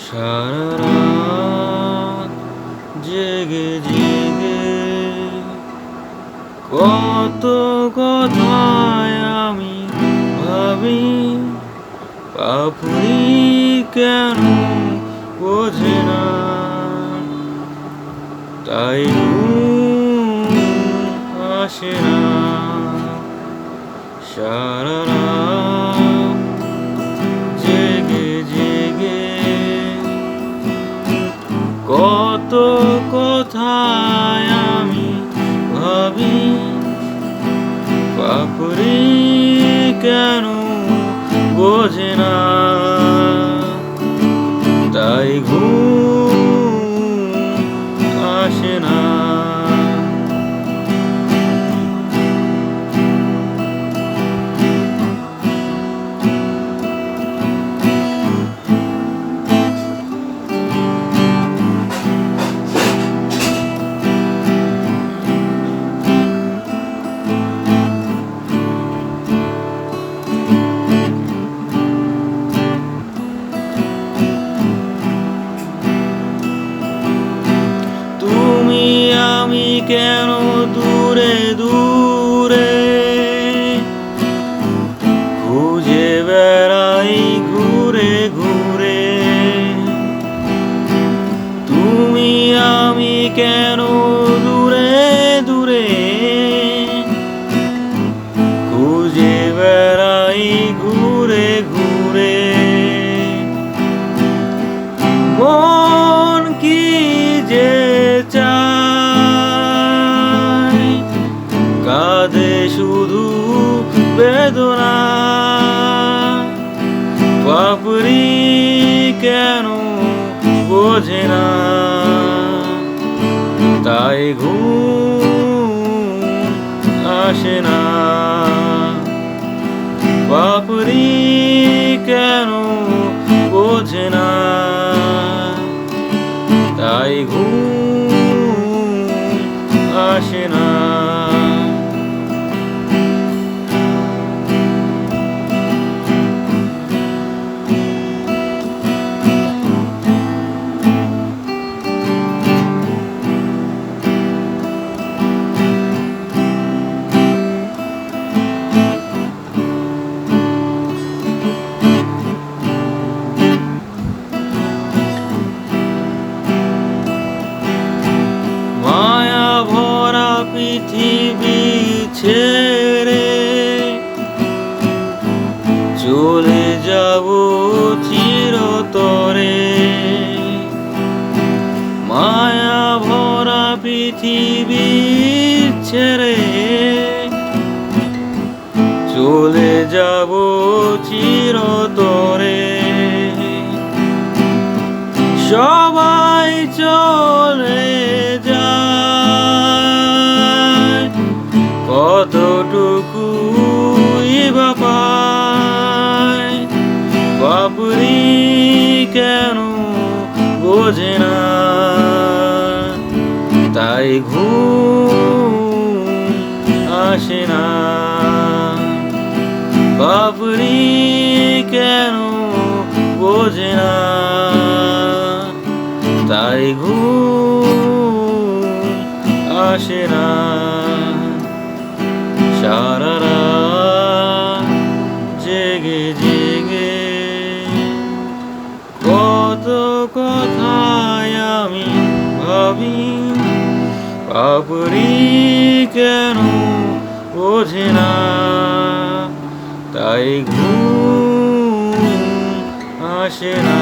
সারা রাত জেগে জেগে কত কথায় আমি ভাবি, পাপড়ি কেন বোঝে না, তাই ঘুম আসে না। সারা রাত জেগে জেগে কত কথায় আমি ভাবি, পাপড়ি কেন বোঝে না, তাই ঘুম আসে না। আমি কেন দূরে দূরে খুঁজে বেড়াই ঘুরে ঘুরে, তুমি আমি কেন দূরে দূরে খুঁজে বেড়াই ঘুরে ঘুরে। মন কি যে চায়, কাঁদে শুধু বেদনা, পাপড়ি কেন বোঝে না, তাই ঘুম আসে না। পাপড়ি কেন বোঝে না, তাই ঘুম আসে না। পৃথিবী ছেড়ে চলে যাব চিরতরে, মায়া ভরা পৃথিবী ছেড়ে চলে যাব চিরতরে। সবাই চলে যায়, কতটুকু বা পায়, পাপড়ি কেন বোঝে না, তাই ঘুম আসে না। পাপড়ি কেন বোঝে না, তাই ঘুম আসে না। সারা রাত জেগে জেগে কত কথায় আমি ভাবি, পাপড়ি কেন বোঝে না, তাই ঘুম আসে না।